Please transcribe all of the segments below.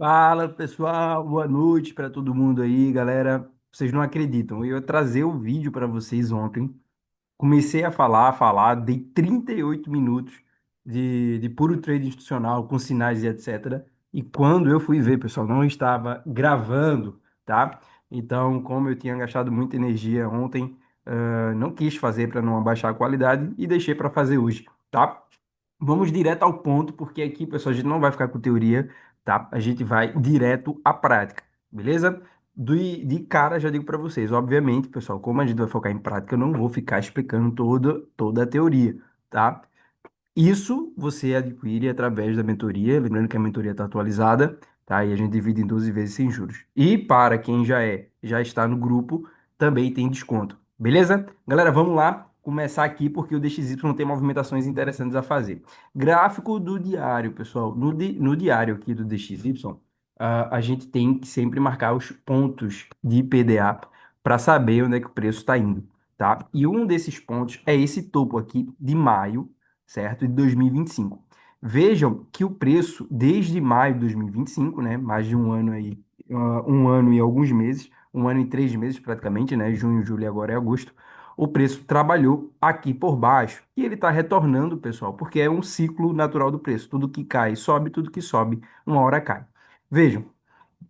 Fala pessoal, boa noite para todo mundo aí, galera. Vocês não acreditam, eu ia trazer o vídeo para vocês ontem. Comecei dei 38 minutos de puro trade institucional com sinais e etc. E quando eu fui ver, pessoal, não estava gravando, tá? Então, como eu tinha gastado muita energia ontem, não quis fazer para não abaixar a qualidade e deixei para fazer hoje, tá? Vamos direto ao ponto, porque aqui, pessoal, a gente não vai ficar com teoria, tá? A gente vai direto à prática, beleza? De cara, já digo para vocês, obviamente, pessoal, como a gente vai focar em prática, eu não vou ficar explicando toda a teoria, tá? Isso você adquire através da mentoria, lembrando que a mentoria está atualizada, tá? E a gente divide em 12 vezes sem juros. E para quem já está no grupo, também tem desconto. Beleza? Galera, vamos lá começar aqui porque o DXY tem movimentações interessantes a fazer. Gráfico do diário, pessoal. No diário aqui do DXY, a gente tem que sempre marcar os pontos de PDA para saber onde é que o preço está indo, tá? E um desses pontos é esse topo aqui de maio, certo? De 2025. Vejam que o preço, desde maio de 2025, né? Mais de um ano aí, um ano e alguns meses, um ano e 3 meses praticamente, né? Junho, julho e agora é agosto. O preço trabalhou aqui por baixo e ele está retornando, pessoal, porque é um ciclo natural do preço. Tudo que cai sobe, tudo que sobe, uma hora cai. Vejam,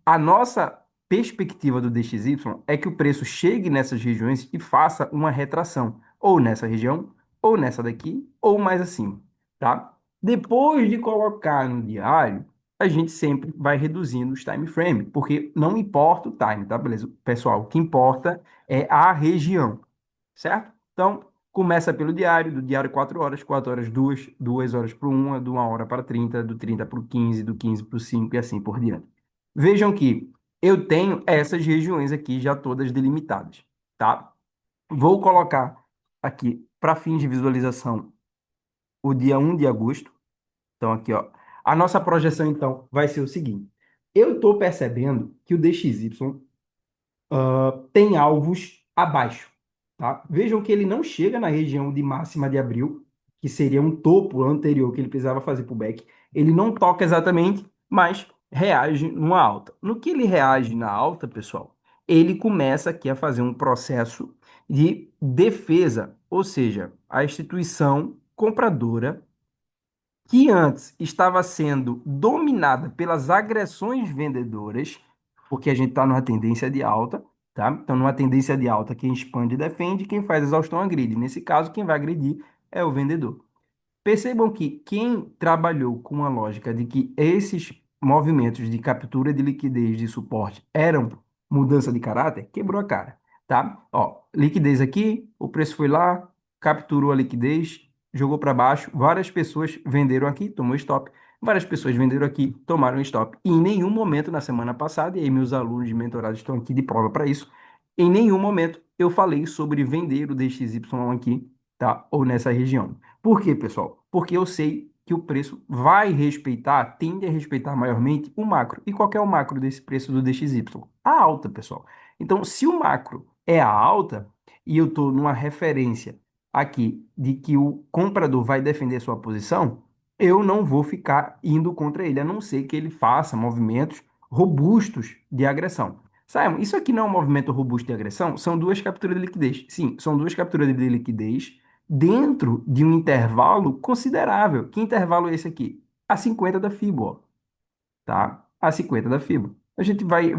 a nossa perspectiva do DXY é que o preço chegue nessas regiões e faça uma retração, ou nessa região, ou nessa daqui, ou mais acima, tá? Depois de colocar no diário, a gente sempre vai reduzindo os time frame, porque não importa o time, tá? Beleza? Pessoal, o que importa é a região, certo? Então, começa pelo diário, do diário 4 horas, 4 horas 2, 2 horas para 1, de 1 hora para 30, do 30 para o 15, do 15 para o 5 e assim por diante. Vejam que eu tenho essas regiões aqui já todas delimitadas, tá? Vou colocar aqui para fins de visualização o dia 1 de agosto. Então aqui, ó, a nossa projeção então vai ser o seguinte: eu estou percebendo que o DXY tem alvos abaixo, tá? Vejam que ele não chega na região de máxima de abril, que seria um topo anterior que ele precisava fazer para o back. Ele não toca exatamente, mas reage numa alta. No que ele reage na alta, pessoal, ele começa aqui a fazer um processo de defesa, ou seja, a instituição compradora que antes estava sendo dominada pelas agressões vendedoras, porque a gente está numa tendência de alta, tá? Então, numa tendência de alta, quem expande defende, quem faz exaustão agride. Nesse caso, quem vai agredir é o vendedor. Percebam que quem trabalhou com a lógica de que esses movimentos de captura de liquidez de suporte eram mudança de caráter, quebrou a cara, tá? Ó, liquidez aqui, o preço foi lá, capturou a liquidez, jogou para baixo, várias pessoas venderam aqui, tomou stop, várias pessoas venderam aqui, tomaram stop. E em nenhum momento na semana passada, e aí meus alunos de mentorado estão aqui de prova para isso, em nenhum momento eu falei sobre vender o DXY aqui, tá? Ou nessa região. Por quê, pessoal? Porque eu sei que o preço vai respeitar, tende a respeitar maiormente o macro. E qual que é o macro desse preço do DXY? A alta, pessoal. Então, se o macro é a alta e eu estou numa referência aqui de que o comprador vai defender sua posição, eu não vou ficar indo contra ele, a não ser que ele faça movimentos robustos de agressão. Simon, isso aqui não é um movimento robusto de agressão? São duas capturas de liquidez. Sim, são duas capturas de liquidez dentro de um intervalo considerável. Que intervalo é esse aqui? A 50 da Fibo, ó, tá? A 50 da Fibo.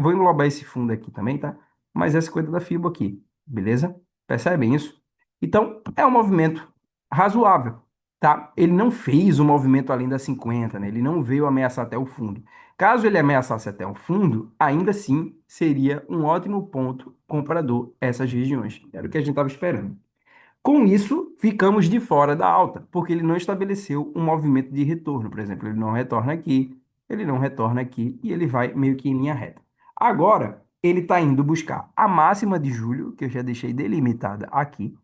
Vou englobar esse fundo aqui também, tá? Mas é 50 da Fibo aqui, beleza? Percebem isso? Então, é um movimento razoável, tá? Ele não fez o movimento além das 50, né? Ele não veio ameaçar até o fundo. Caso ele ameaçasse até o fundo, ainda assim seria um ótimo ponto comprador essas regiões. Era o que a gente estava esperando. Com isso, ficamos de fora da alta, porque ele não estabeleceu um movimento de retorno. Por exemplo, ele não retorna aqui, ele não retorna aqui e ele vai meio que em linha reta. Agora, ele está indo buscar a máxima de julho, que eu já deixei delimitada aqui,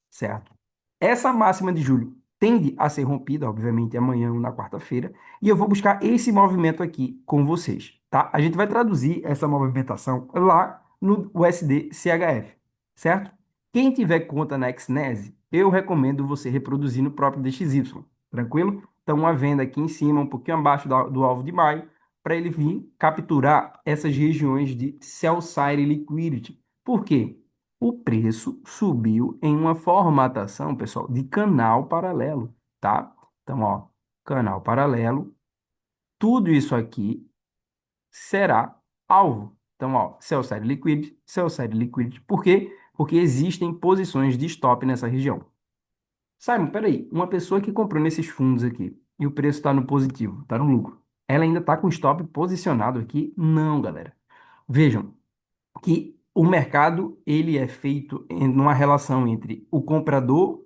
certo? Essa máxima de julho tende a ser rompida, obviamente, amanhã ou na quarta-feira, e eu vou buscar esse movimento aqui com vocês, tá? A gente vai traduzir essa movimentação lá no USD CHF, certo? Quem tiver conta na Exnese, eu recomendo você reproduzir no próprio DXY, tranquilo? Então, uma venda aqui em cima, um pouquinho abaixo do alvo de maio, para ele vir capturar essas regiões de sell-side liquidity. Por quê? O preço subiu em uma formatação, pessoal, de canal paralelo, tá? Então, ó, canal paralelo, tudo isso aqui será alvo. Então, ó, sell side liquidity. Por quê? Porque existem posições de stop nessa região. Simon, peraí, uma pessoa que comprou nesses fundos aqui e o preço está no positivo, está no lucro, ela ainda está com stop posicionado aqui? Não, galera. Vejam que o mercado ele é feito em uma relação entre o comprador,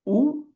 o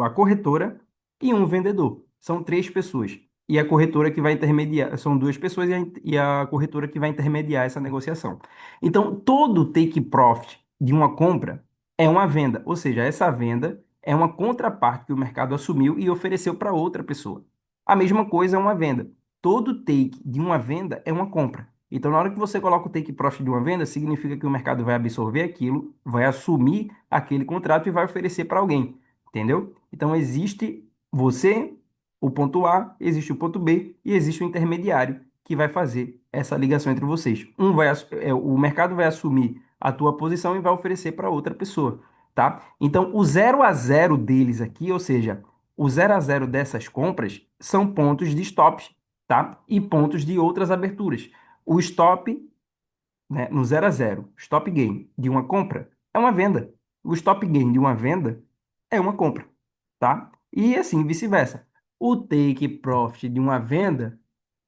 a corretora e um vendedor. São três pessoas. E a corretora que vai intermediar, são duas pessoas e a corretora que vai intermediar essa negociação. Então, todo take profit de uma compra é uma venda, ou seja, essa venda é uma contraparte que o mercado assumiu e ofereceu para outra pessoa. A mesma coisa é uma venda. Todo take de uma venda é uma compra. Então, na hora que você coloca o take profit de uma venda, significa que o mercado vai absorver aquilo, vai assumir aquele contrato e vai oferecer para alguém. Entendeu? Então existe você, o ponto A, existe o ponto B e existe o intermediário que vai fazer essa ligação entre vocês. O mercado vai assumir a tua posição e vai oferecer para outra pessoa, tá? Então o 0 a 0 deles aqui, ou seja, o 0 a 0 dessas compras são pontos de stop, tá? E pontos de outras aberturas. O stop, né, no 0 a 0 stop gain de uma compra é uma venda. O stop gain de uma venda é uma compra, tá? E assim vice-versa. O take profit de uma venda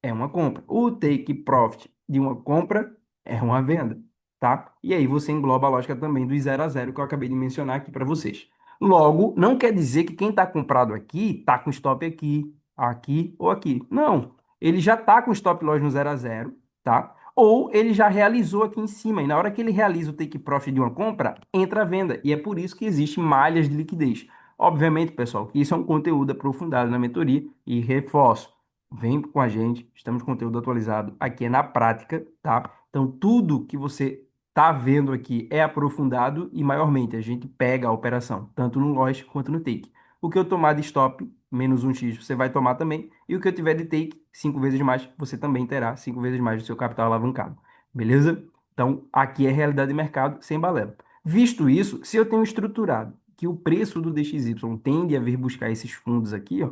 é uma compra. O take profit de uma compra é uma venda, tá? E aí você engloba a lógica também do 0 a 0 que eu acabei de mencionar aqui para vocês. Logo, não quer dizer que quem está comprado aqui está com stop aqui, aqui ou aqui. Não. Ele já está com stop loss no 0 a 0, tá? Ou ele já realizou aqui em cima. E na hora que ele realiza o take profit de uma compra, entra a venda. E é por isso que existem malhas de liquidez. Obviamente, pessoal, que isso é um conteúdo aprofundado na mentoria e reforço. Vem com a gente, estamos com conteúdo atualizado. Aqui é na prática, tá? Então, tudo que você tá vendo aqui é aprofundado e, maiormente, a gente pega a operação, tanto no loss quanto no take. O que eu tomar de stop, menos um X, você vai tomar também. E o que eu tiver de take, 5 vezes mais, você também terá 5 vezes mais do seu capital alavancado. Beleza? Então, aqui é realidade de mercado sem balela. Visto isso, se eu tenho estruturado que o preço do DXY tende a vir buscar esses fundos aqui, ó,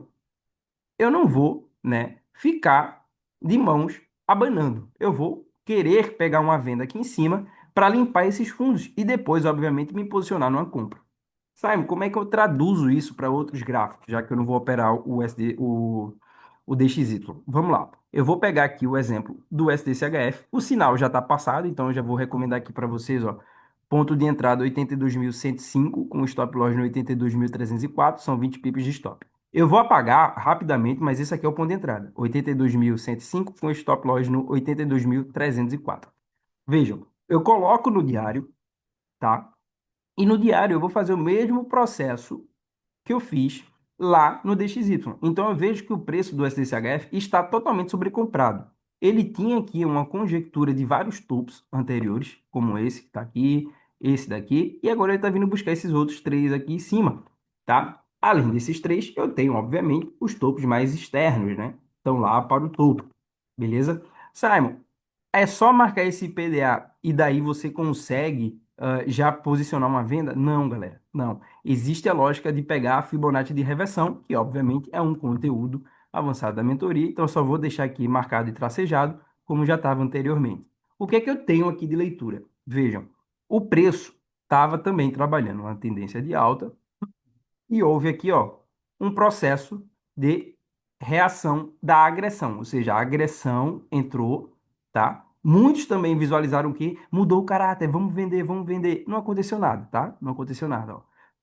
eu não vou, né, ficar de mãos abanando. Eu vou querer pegar uma venda aqui em cima para limpar esses fundos e depois, obviamente, me posicionar numa compra. Simon, como é que eu traduzo isso para outros gráficos, já que eu não vou operar o DXY? Vamos lá. Eu vou pegar aqui o exemplo do SDCHF. O sinal já está passado, então eu já vou recomendar aqui para vocês, ó. Ponto de entrada 82.105, com stop loss no 82.304, são 20 pips de stop. Eu vou apagar rapidamente, mas esse aqui é o ponto de entrada. 82.105 com stop loss no 82.304. Vejam, eu coloco no diário, tá? E no diário eu vou fazer o mesmo processo que eu fiz lá no DXY. Então eu vejo que o preço do SDCHF está totalmente sobrecomprado. Ele tinha aqui uma conjectura de vários topos anteriores, como esse que está aqui, esse daqui, e agora ele está vindo buscar esses outros três aqui em cima, tá? Além desses três, eu tenho, obviamente, os topos mais externos, né? Estão lá para o topo, beleza? Simon, é só marcar esse PDA e daí você consegue já posicionar uma venda? Não, galera, não. Existe a lógica de pegar a Fibonacci de reversão, que obviamente é um conteúdo avançado da mentoria, então eu só vou deixar aqui marcado e tracejado, como já estava anteriormente. O que é que eu tenho aqui de leitura? Vejam, o preço estava também trabalhando uma tendência de alta, e houve aqui, ó, um processo de reação da agressão, ou seja, a agressão entrou, tá? Muitos também visualizaram que mudou o caráter, vamos vender, vamos vender. Não aconteceu nada, tá? Não aconteceu nada, ó.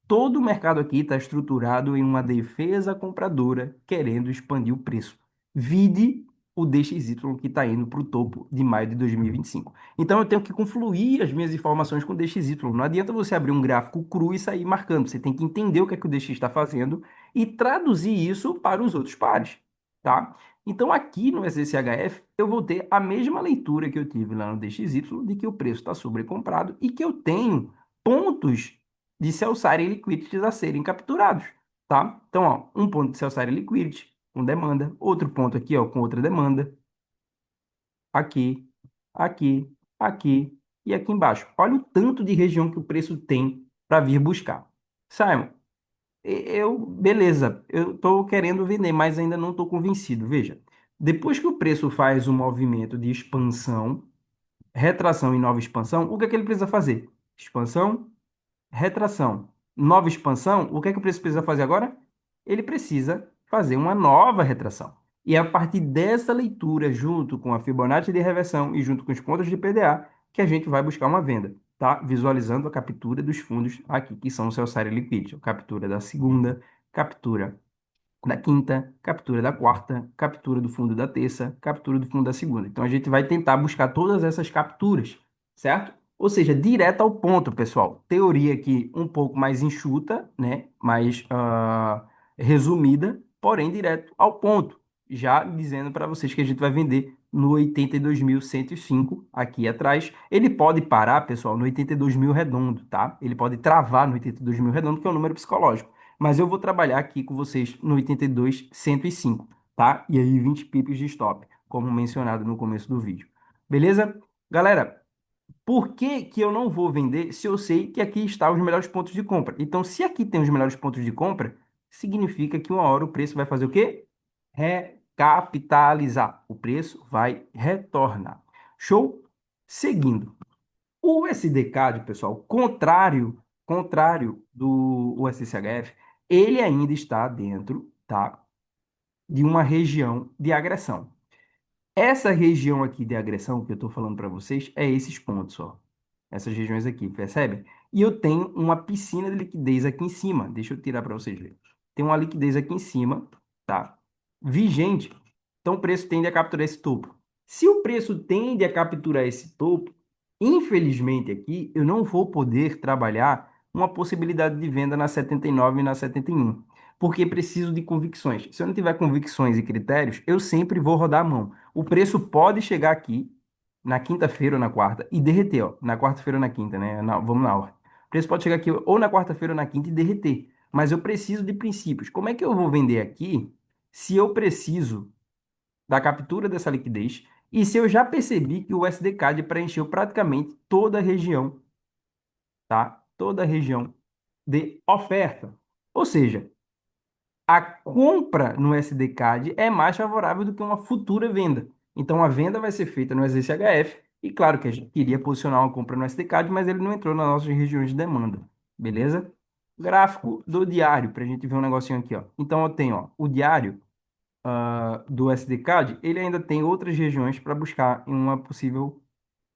Todo o mercado aqui está estruturado em uma defesa compradora querendo expandir o preço. Vide o DXY que está indo para o topo de maio de 2025. Então eu tenho que confluir as minhas informações com o DXY. Não adianta você abrir um gráfico cru e sair marcando. Você tem que entender o que é que o DX está fazendo e traduzir isso para os outros pares, tá? Então aqui no SDCHF eu vou ter a mesma leitura que eu tive lá no DXY de que o preço está sobrecomprado e que eu tenho pontos de sell side liquidity a serem capturados, tá? Então, ó, um ponto de sell side liquidity, com demanda, outro ponto aqui, ó, com outra demanda, aqui, aqui, aqui e aqui embaixo. Olha o tanto de região que o preço tem para vir buscar. Simon, beleza, eu estou querendo vender, mas ainda não estou convencido. Veja, depois que o preço faz um movimento de expansão, retração e nova expansão, o que é que ele precisa fazer? Expansão, retração, nova expansão, o que é que o preço precisa fazer agora? Ele precisa fazer uma nova retração. E é a partir dessa leitura, junto com a Fibonacci de reversão e junto com os pontos de PDA, que a gente vai buscar uma venda, tá? Visualizando a captura dos fundos aqui, que são o seu Celsius Liquidity. Captura da segunda, captura da quinta, captura da quarta, captura do fundo da terça, captura do fundo da segunda. Então a gente vai tentar buscar todas essas capturas, certo? Ou seja, direto ao ponto, pessoal. Teoria aqui um pouco mais enxuta, né? Mais resumida, porém direto ao ponto. Já dizendo para vocês que a gente vai vender no 82.105 aqui atrás. Ele pode parar, pessoal, no 82 mil redondo, tá? Ele pode travar no 82 mil redondo, que é um número psicológico. Mas eu vou trabalhar aqui com vocês no 82.105, tá? E aí 20 pips de stop, como mencionado no começo do vídeo. Beleza? Galera, por que que eu não vou vender se eu sei que aqui estão os melhores pontos de compra? Então, se aqui tem os melhores pontos de compra, significa que uma hora o preço vai fazer o quê? Recapitalizar. O preço vai retornar. Show? Seguindo. O USD-CAD, pessoal, contrário do USCHF, ele ainda está dentro, tá, de uma região de agressão. Essa região aqui de agressão que eu estou falando para vocês é esses pontos, ó. Essas regiões aqui, percebe? E eu tenho uma piscina de liquidez aqui em cima. Deixa eu tirar para vocês verem. Tem uma liquidez aqui em cima, tá? Vigente. Então o preço tende a capturar esse topo. Se o preço tende a capturar esse topo, infelizmente aqui eu não vou poder trabalhar uma possibilidade de venda na 79 e na 71, porque preciso de convicções. Se eu não tiver convicções e critérios, eu sempre vou rodar a mão. O preço pode chegar aqui na quinta-feira ou na quarta e derreter, ó. Na quarta-feira ou na quinta, né? Vamos na ordem. O preço pode chegar aqui ou na quarta-feira ou na quinta e derreter. Mas eu preciso de princípios. Como é que eu vou vender aqui se eu preciso da captura dessa liquidez e se eu já percebi que o USD-CAD preencheu praticamente toda a região, tá? Toda a região de oferta. Ou seja, a compra no SDCAD é mais favorável do que uma futura venda. Então, a venda vai ser feita no SDCHF. E claro que a gente queria posicionar uma compra no SDCAD, mas ele não entrou nas nossas regiões de demanda. Beleza? Gráfico do diário, para a gente ver um negocinho aqui, ó. Então, eu tenho, ó, o diário do SDCAD, ele ainda tem outras regiões para buscar em uma possível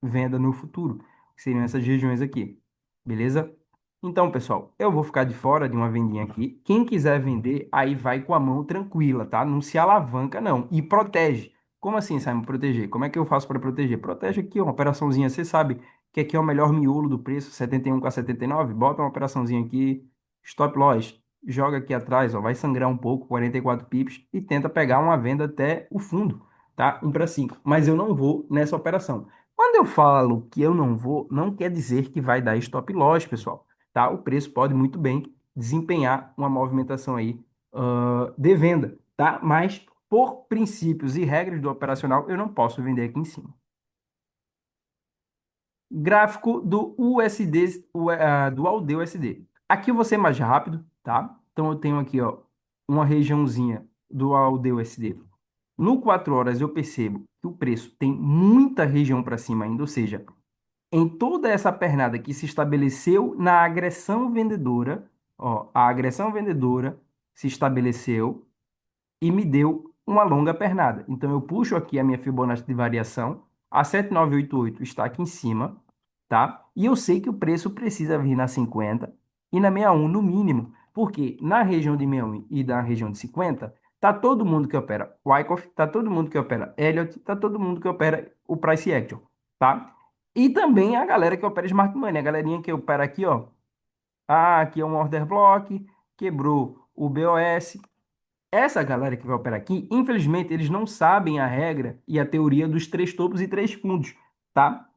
venda no futuro, que seriam essas regiões aqui. Beleza? Então, pessoal, eu vou ficar de fora de uma vendinha aqui. Quem quiser vender, aí vai com a mão tranquila, tá? Não se alavanca, não. E protege. Como assim, Simon, proteger? Como é que eu faço para proteger? Protege aqui, ó, uma operaçãozinha. Você sabe que aqui é o melhor miolo do preço, 71 com a 79. Bota uma operaçãozinha aqui, stop loss. Joga aqui atrás, ó, vai sangrar um pouco, 44 pips, e tenta pegar uma venda até o fundo, tá? 1 para 5. Mas eu não vou nessa operação. Quando eu falo que eu não vou, não quer dizer que vai dar stop loss, pessoal, tá? O preço pode muito bem desempenhar uma movimentação aí de venda, tá? Mas por princípios e regras do operacional, eu não posso vender aqui em cima. Gráfico do USD, do AUD USD. Aqui eu vou ser mais rápido, tá? Então eu tenho aqui, ó, uma regiãozinha do AUD USD. No 4 horas eu percebo que o preço tem muita região para cima ainda, ou seja, em toda essa pernada que se estabeleceu na agressão vendedora, ó, a agressão vendedora se estabeleceu e me deu uma longa pernada. Então eu puxo aqui a minha Fibonacci de variação, a 7988 está aqui em cima, tá? E eu sei que o preço precisa vir na 50 e na 61 no mínimo, porque na região de 61 e na região de 50 tá todo mundo que opera Wyckoff, tá todo mundo que opera Elliott, tá todo mundo que opera o Price Action, tá? E também a galera que opera Smart Money, a galerinha que opera aqui, ó. Ah, aqui é um order block, quebrou o BOS. Essa galera que vai operar aqui, infelizmente, eles não sabem a regra e a teoria dos três topos e três fundos, tá?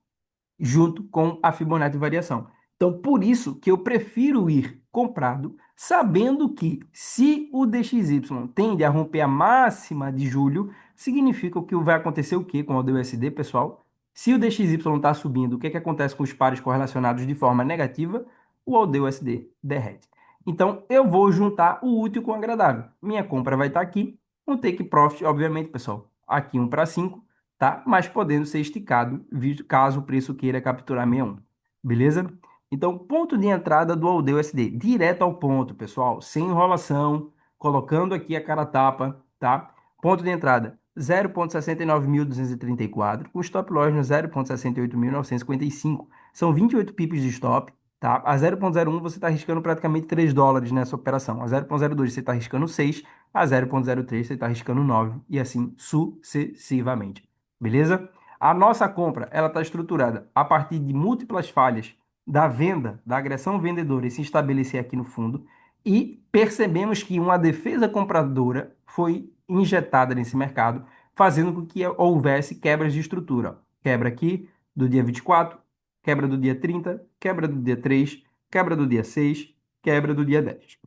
Junto com a Fibonacci variação. Então, por isso que eu prefiro ir comprado, sabendo que se o DXY tende a romper a máxima de julho, significa que vai acontecer o quê com o USD, pessoal? Se o DXY está subindo, o que que acontece com os pares correlacionados de forma negativa? O USD derrete. Então, eu vou juntar o útil com o agradável. Minha compra vai estar aqui, um take profit, obviamente, pessoal, aqui 1 para 5, tá? Mas podendo ser esticado, caso o preço queira capturar 61. Beleza? Então, ponto de entrada do AUD USD, direto ao ponto, pessoal, sem enrolação, colocando aqui a cara a tapa, tá? Ponto de entrada, 0,69234, com stop loss no 0,68955. São 28 pips de stop, tá? A 0,01 você está arriscando praticamente US$ 3 nessa operação. A 0,02 você está arriscando 6, a 0,03 você está arriscando 9 e assim sucessivamente. Beleza? A nossa compra, ela está estruturada a partir de múltiplas falhas da venda, da agressão vendedora e se estabelecer aqui no fundo, e percebemos que uma defesa compradora foi injetada nesse mercado, fazendo com que houvesse quebras de estrutura. Ó. Quebra aqui do dia 24, quebra do dia 30, quebra do dia 3, quebra do dia 6, quebra do dia 10.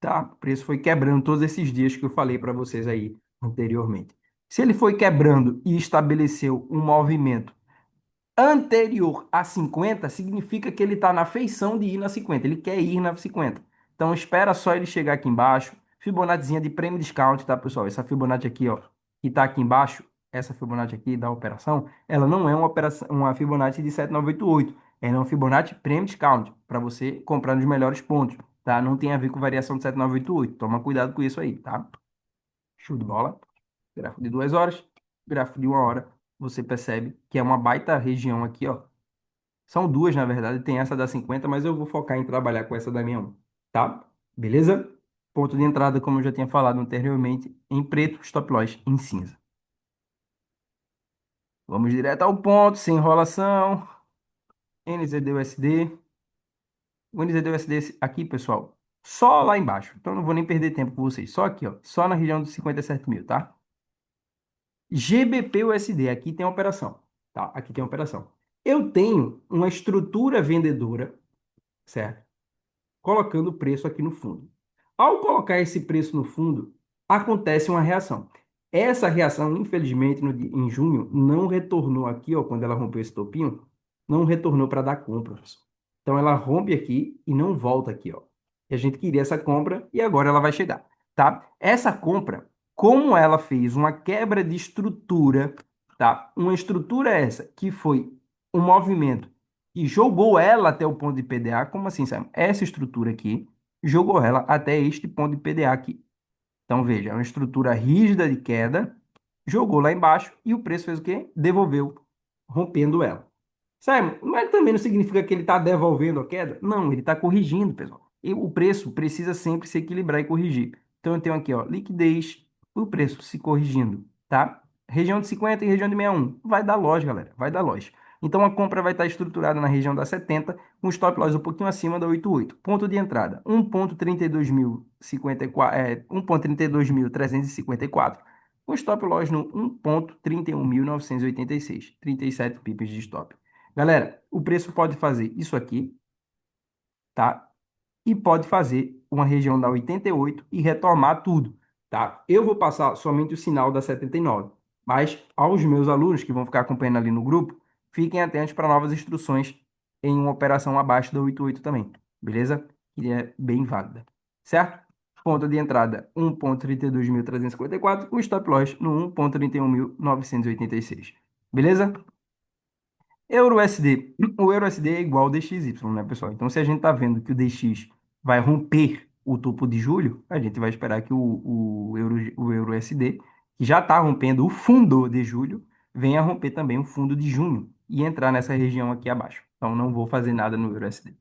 Tá? O preço foi quebrando todos esses dias que eu falei para vocês aí anteriormente. Se ele foi quebrando e estabeleceu um movimento anterior a 50 significa que ele está na feição de ir na 50. Ele quer ir na 50. Então espera só ele chegar aqui embaixo. Fibonaccizinha de prêmio discount, tá, pessoal? Essa Fibonacci aqui, ó, que está aqui embaixo, essa Fibonacci aqui da operação, ela não é uma operação, uma Fibonacci de 7988. Ela é uma Fibonacci prêmio discount para você comprar nos melhores pontos, tá? Não tem a ver com variação de 7988. Toma cuidado com isso aí, tá? Show de bola. Gráfico de 2 horas, gráfico de 1 hora, você percebe que é uma baita região aqui, ó. São duas, na verdade, tem essa da 50, mas eu vou focar em trabalhar com essa da minha 1, tá? Beleza? Ponto de entrada, como eu já tinha falado anteriormente, em preto, stop loss em cinza. Vamos direto ao ponto, sem enrolação. NZD-USD. O NZD-USD aqui, pessoal, só lá embaixo. Então não vou nem perder tempo com vocês. Só aqui, ó. Só na região dos 57 mil, tá? GBP-USD, aqui tem a operação, tá? Aqui tem a operação. Eu tenho uma estrutura vendedora, certo? Colocando o preço aqui no fundo. Ao colocar esse preço no fundo, acontece uma reação. Essa reação, infelizmente, em junho, não retornou aqui, ó, quando ela rompeu esse topinho, não retornou para dar compra, pessoal. Então ela rompe aqui e não volta aqui, ó. E a gente queria essa compra e agora ela vai chegar, tá? Essa compra, como ela fez uma quebra de estrutura, tá? Uma estrutura essa que foi um movimento e jogou ela até o ponto de PDA. Como assim, Sam? Essa estrutura aqui jogou ela até este ponto de PDA aqui. Então, veja, é uma estrutura rígida de queda, jogou lá embaixo e o preço fez o quê? Devolveu, rompendo ela. Simon, mas também não significa que ele está devolvendo a queda? Não, ele está corrigindo, pessoal. E o preço precisa sempre se equilibrar e corrigir. Então, eu tenho aqui, ó, liquidez, o preço se corrigindo, tá? Região de 50 e região de 61. Vai dar loja, galera, vai dar loja. Então, a compra vai estar estruturada na região da 70, com stop loss um pouquinho acima da 88. Ponto de entrada, 1.32.054, 1.32.354, com stop loss no 1.31.986, 37 pips de stop. Galera, o preço pode fazer isso aqui, tá? E pode fazer uma região da 88 e retomar tudo, tá? Eu vou passar somente o sinal da 79, mas aos meus alunos que vão ficar acompanhando ali no grupo, fiquem atentos para novas instruções em uma operação abaixo da 88 também, beleza? Que é bem válida, certo? Ponto de entrada 1.32.354, o stop loss no 1.31.986, beleza? Euro-USD. O Euro-USD é igual ao DXY, né, pessoal? Então, se a gente está vendo que o DX vai romper o topo de julho, a gente vai esperar que o Euro-USD, que já está rompendo o fundo de julho, venha romper também o fundo de junho e entrar nessa região aqui abaixo. Então, não vou fazer nada no Euro-USD.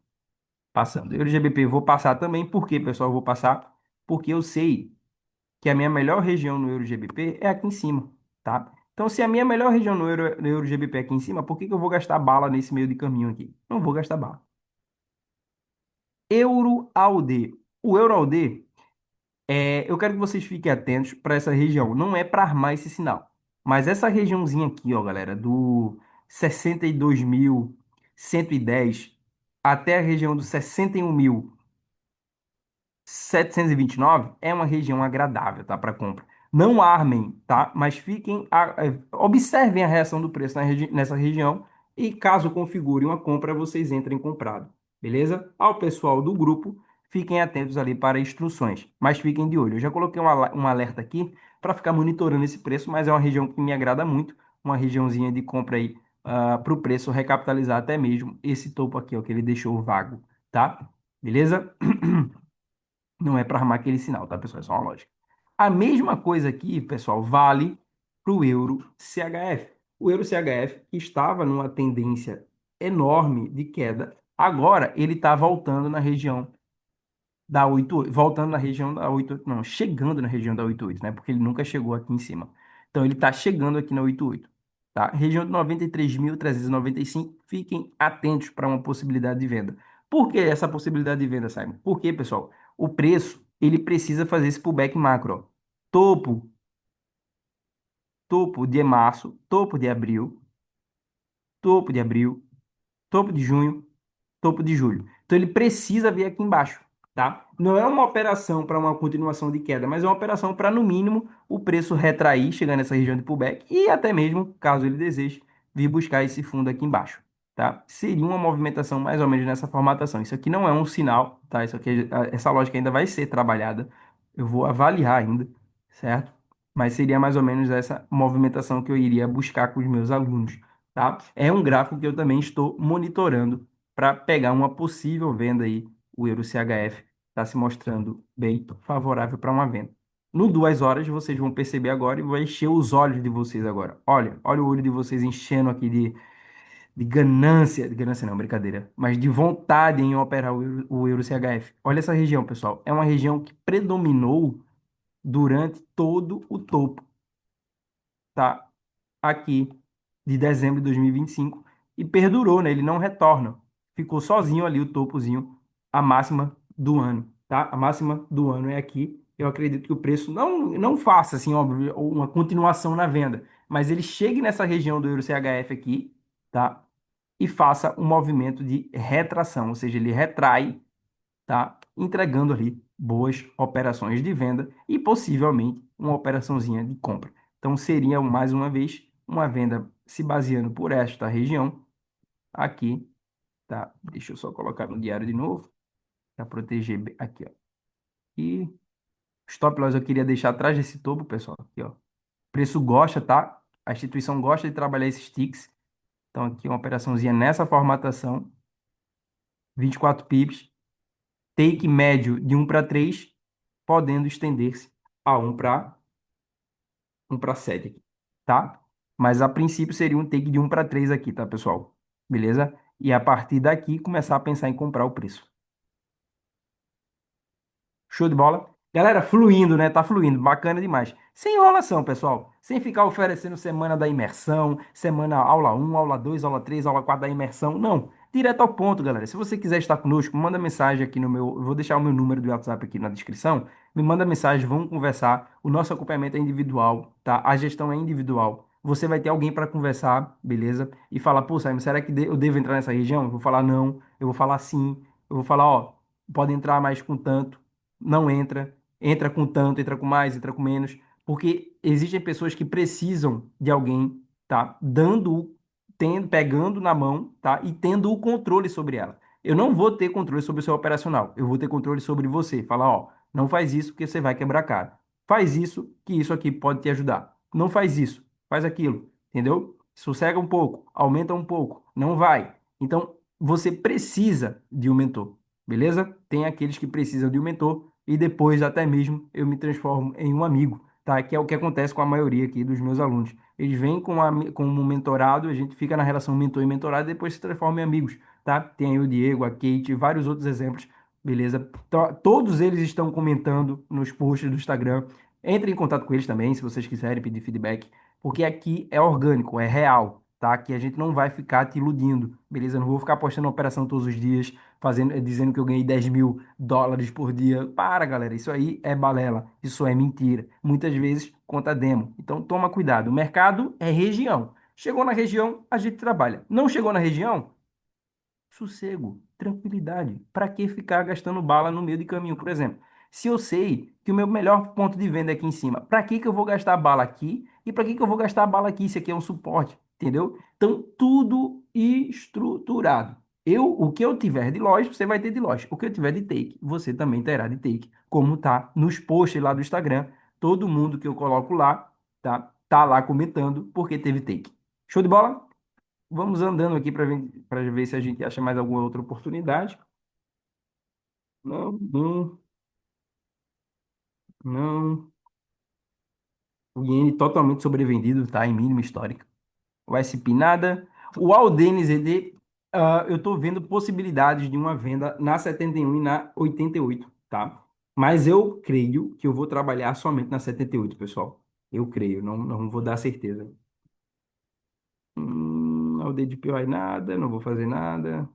Passando. Euro-GBP vou passar também. Por quê, pessoal? Eu vou passar porque eu sei que a minha melhor região no Euro GBP é aqui em cima, tá? Então, se a minha melhor região no Euro GBP é aqui em cima, por que que eu vou gastar bala nesse meio de caminho aqui? Não vou gastar bala. Euro AUD. O Euro AUD, eu quero que vocês fiquem atentos para essa região. Não é para armar esse sinal, mas essa regiãozinha aqui, ó, galera, do 62.110, até a região dos 61.729 é uma região agradável, tá, para compra. Não armem, tá? Mas observem a reação do preço nessa região e caso configure uma compra, vocês entrem comprado, beleza? Ao pessoal do grupo, fiquem atentos ali para instruções, mas fiquem de olho. Eu já coloquei um alerta aqui para ficar monitorando esse preço, mas é uma região que me agrada muito, uma regiãozinha de compra aí para o preço recapitalizar até mesmo esse topo aqui, ó, que ele deixou vago, tá? Beleza? Não é para armar aquele sinal, tá, pessoal? É só uma lógica. A mesma coisa aqui, pessoal, vale para o euro CHF. O euro CHF, que estava numa tendência enorme de queda, agora ele está voltando na região da 88, voltando na região da 88, não, chegando na região da 88, né? Porque ele nunca chegou aqui em cima. Então ele está chegando aqui na 88, tá? Região de 93.395, fiquem atentos para uma possibilidade de venda. Por que essa possibilidade de venda, Simon? Porque, pessoal, o preço, ele precisa fazer esse pullback macro, ó. Topo, topo de março, topo de abril, topo de junho, topo de julho. Então ele precisa vir aqui embaixo, tá? Não é uma operação para uma continuação de queda, mas é uma operação para, no mínimo, o preço retrair, chegar nessa região de pullback e até mesmo, caso ele deseje, vir buscar esse fundo aqui embaixo, tá? Seria uma movimentação mais ou menos nessa formatação. Isso aqui não é um sinal, tá? Isso aqui, essa lógica ainda vai ser trabalhada. Eu vou avaliar ainda, certo? Mas seria mais ou menos essa movimentação que eu iria buscar com os meus alunos, tá? É um gráfico que eu também estou monitorando para pegar uma possível venda aí. O Euro CHF está se mostrando bem favorável para uma venda. No 2 horas, vocês vão perceber agora e vai encher os olhos de vocês agora. Olha, olha o olho de vocês enchendo aqui de ganância não, brincadeira, mas de vontade em operar o Euro CHF. Olha essa região, pessoal. É uma região que predominou durante todo o topo, tá? Aqui de dezembro de 2025 e perdurou, né? Ele não retorna. Ficou sozinho ali o topozinho, a máxima do ano, tá? A máxima do ano é aqui. Eu acredito que o preço não faça, assim, óbvio, uma continuação na venda, mas ele chegue nessa região do Euro CHF aqui, tá? E faça um movimento de retração, ou seja, ele retrai, tá? Entregando ali boas operações de venda e possivelmente uma operaçãozinha de compra. Então seria mais uma vez uma venda se baseando por esta região aqui, tá? Deixa eu só colocar no diário de novo para proteger aqui, ó. E stop loss eu queria deixar atrás desse topo, pessoal, aqui, ó. O preço gosta, tá? A instituição gosta de trabalhar esses ticks. Então aqui uma operaçãozinha nessa formatação, 24 pips, take médio de 1 para 3, podendo estender-se a 1 para 7 aqui, tá? Mas a princípio seria um take de 1 para 3 aqui, tá, pessoal? Beleza? E a partir daqui começar a pensar em comprar o preço. Show de bola? Galera, fluindo, né? Tá fluindo, bacana demais. Sem enrolação, pessoal. Sem ficar oferecendo semana da imersão, semana aula 1, aula 2, aula 3, aula 4 da imersão. Não. Direto ao ponto, galera. Se você quiser estar conosco, manda mensagem aqui no meu. Eu vou deixar o meu número do WhatsApp aqui na descrição. Me manda mensagem, vamos conversar. O nosso acompanhamento é individual, tá? A gestão é individual. Você vai ter alguém para conversar, beleza? E falar, pô, Simon, será que eu devo entrar nessa região? Eu vou falar não, eu vou falar sim, eu vou falar, ó, pode entrar mais com tanto, não entra, entra com tanto, entra com mais, entra com menos, porque existem pessoas que precisam de alguém, tá? Pegando na mão, tá? E tendo o controle sobre ela. Eu não vou ter controle sobre o seu operacional, eu vou ter controle sobre você. Falar, ó, não faz isso porque você vai quebrar a cara. Faz isso que isso aqui pode te ajudar. Não faz isso, faz aquilo, entendeu? Sossega um pouco, aumenta um pouco, não vai. Então, você precisa de um mentor. Beleza? Tem aqueles que precisam de um mentor e depois até mesmo eu me transformo em um amigo, tá? Que é o que acontece com a maioria aqui dos meus alunos. Eles vêm com um mentorado, a gente fica na relação mentor e mentorado e depois se transforma em amigos, tá? Tem aí o Diego, a Kate, e vários outros exemplos, beleza? Todos eles estão comentando nos posts do Instagram. Entre em contato com eles também, se vocês quiserem pedir feedback, porque aqui é orgânico, é real, tá? Aqui a gente não vai ficar te iludindo, beleza? Eu não vou ficar postando operação todos os dias fazendo, dizendo que eu ganhei US$ 10.000 por dia. Para, galera, isso aí é balela, isso é mentira. Muitas vezes conta demo. Então toma cuidado. O mercado é região. Chegou na região, a gente trabalha. Não chegou na região? sossego, tranquilidade. Para que ficar gastando bala no meio de caminho, por exemplo? Se eu sei que o meu melhor ponto de venda é aqui em cima, para que que eu vou gastar bala aqui? E para que que eu vou gastar bala aqui? Isso aqui é um suporte, entendeu? Então, tudo estruturado. O que eu tiver de loja, você vai ter de loja. O que eu tiver de take, você também terá de take. Como tá nos posts lá do Instagram, todo mundo que eu coloco lá, tá lá comentando porque teve take. Show de bola? Vamos andando aqui para ver se a gente acha mais alguma outra oportunidade. Não, não, não. O iene totalmente sobrevendido, tá? Em mínima histórica. O SP nada. O Aldenis, eu tô vendo possibilidades de uma venda na 71 e na 88, tá? Mas eu creio que eu vou trabalhar somente na 78, pessoal. Eu creio, não vou dar certeza. Aldeia de POI nada, não vou fazer nada.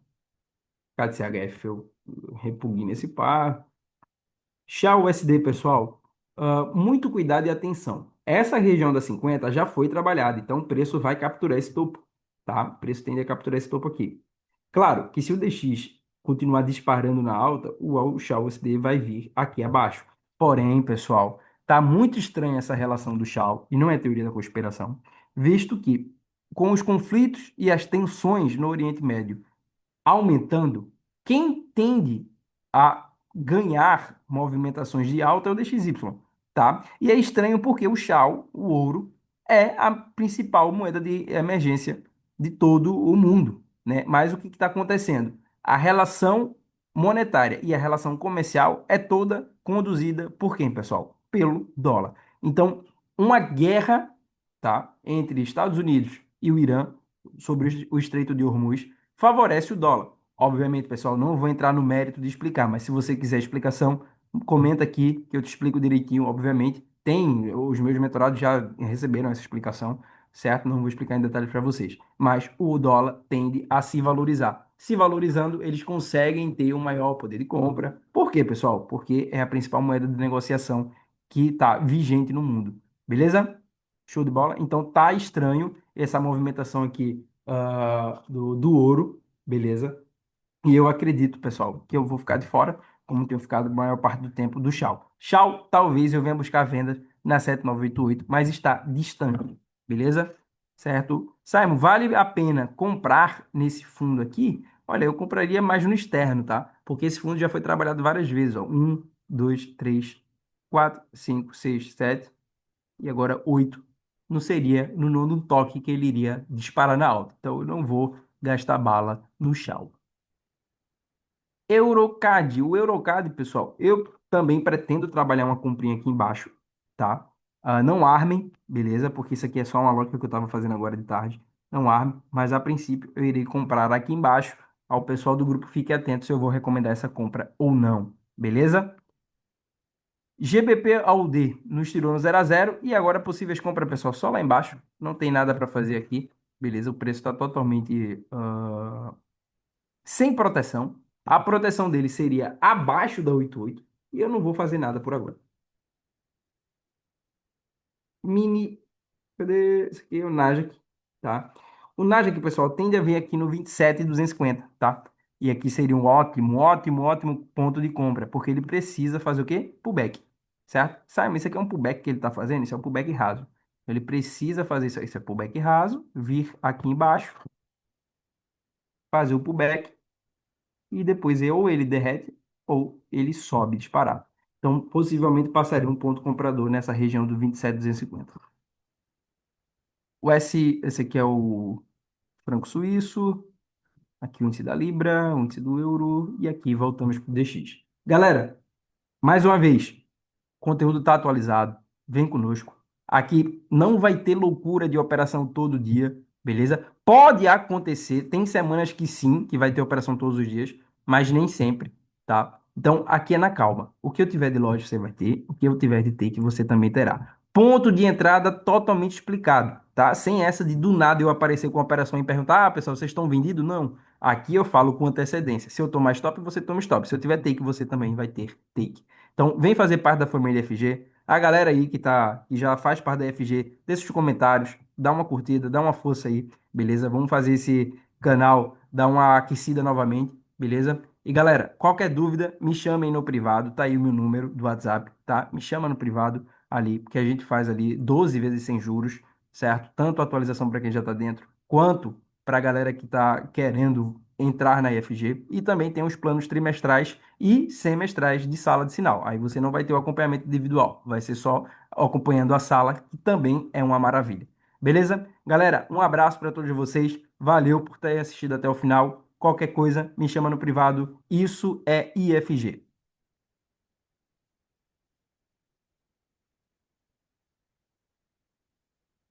KCHF eu repugno esse par. Chá USD, pessoal, muito cuidado e atenção. Essa região da 50 já foi trabalhada, então o preço vai capturar esse topo, tá? O preço tende a capturar esse topo aqui. Claro que se o DX continuar disparando na alta, o Chá USD vai vir aqui abaixo. Porém, pessoal, tá muito estranha essa relação do Chá, e não é teoria da conspiração, visto que com os conflitos e as tensões no Oriente Médio aumentando, quem tende a ganhar movimentações de alta é o DXY, tá? E é estranho porque o Shao, o ouro, é a principal moeda de emergência de todo o mundo, né? Mas o que está acontecendo? A relação monetária e a relação comercial é toda conduzida por quem, pessoal? Pelo dólar. Então, uma guerra, tá, entre Estados Unidos e o Irã sobre o Estreito de Hormuz favorece o dólar. Obviamente, pessoal, não vou entrar no mérito de explicar, mas se você quiser explicação, comenta aqui que eu te explico direitinho, obviamente. Tem, os meus mentorados já receberam essa explicação, certo? Não vou explicar em detalhes para vocês. Mas o dólar tende a se valorizar. Se valorizando, eles conseguem ter um maior poder de compra. Por quê, pessoal? Porque é a principal moeda de negociação que está vigente no mundo. Beleza? Show de bola? Então tá estranho essa movimentação aqui do ouro, beleza? E eu acredito, pessoal, que eu vou ficar de fora, como tenho ficado a maior parte do tempo do Shao. Shao, talvez eu venha buscar vendas na 7988, mas está distante, beleza? Certo? Simon, vale a pena comprar nesse fundo aqui? Olha, eu compraria mais no externo, tá? Porque esse fundo já foi trabalhado várias vezes, ó. Um, dois, três, quatro, cinco, seis, sete e agora 8. Não seria no nono toque que ele iria disparar na alta. Então eu não vou gastar bala no Shao. Eurocad. O Eurocad, pessoal, eu também pretendo trabalhar uma comprinha aqui embaixo, tá? Não armem, beleza? Porque isso aqui é só uma lógica que eu estava fazendo agora de tarde. Não armem, mas a princípio eu irei comprar aqui embaixo. Ao pessoal do grupo, fique atento se eu vou recomendar essa compra ou não, beleza? GBP AUD nos tirou no 0 a 0 e agora possíveis compras, pessoal, só lá embaixo. Não tem nada para fazer aqui, beleza? O preço está totalmente sem proteção. A proteção dele seria abaixo da 88 e eu não vou fazer nada por agora. Mini, cadê? Esse aqui é o Najak, tá? O Najak, pessoal, tende a vir aqui no 27,250, tá? E aqui seria um ótimo, ótimo, ótimo ponto de compra, porque ele precisa fazer o quê? Pullback, certo? Sabe, isso aqui é um pullback que ele está fazendo, isso é um pullback raso. Ele precisa fazer isso, isso é pullback raso, vir aqui embaixo, fazer o pullback e depois ou ele derrete ou ele sobe disparado. Então, possivelmente passaria um ponto comprador nessa região do 27,250. Esse aqui é o franco suíço, aqui o índice da Libra, o índice do euro e aqui voltamos para o DX. Galera, mais uma vez, o conteúdo está atualizado. Vem conosco. Aqui não vai ter loucura de operação todo dia, beleza? Pode acontecer, tem semanas que sim, que vai ter operação todos os dias, mas nem sempre, tá? Então, aqui é na calma. O que eu tiver de loja, você vai ter. O que eu tiver de take, você também terá. Ponto de entrada totalmente explicado, tá? Sem essa de do nada eu aparecer com a operação e perguntar, pessoal, vocês estão vendidos? Não. Aqui eu falo com antecedência. Se eu tomar stop, você toma stop. Se eu tiver take, você também vai ter take. Então, vem fazer parte da família FG. A galera aí que já faz parte da FG, deixa os comentários, dá uma curtida, dá uma força aí, beleza? Vamos fazer esse canal dar uma aquecida novamente, beleza? E galera, qualquer dúvida, me chamem no privado, tá aí o meu número do WhatsApp, tá? Me chama no privado ali, que a gente faz ali 12 vezes sem juros, certo? Tanto atualização para quem já está dentro, quanto para a galera que está querendo entrar na IFG. E também tem os planos trimestrais e semestrais de sala de sinal. Aí você não vai ter o acompanhamento individual, vai ser só acompanhando a sala, que também é uma maravilha. Beleza? Galera, um abraço para todos vocês. Valeu por ter assistido até o final. Qualquer coisa, me chama no privado. Isso é IFG.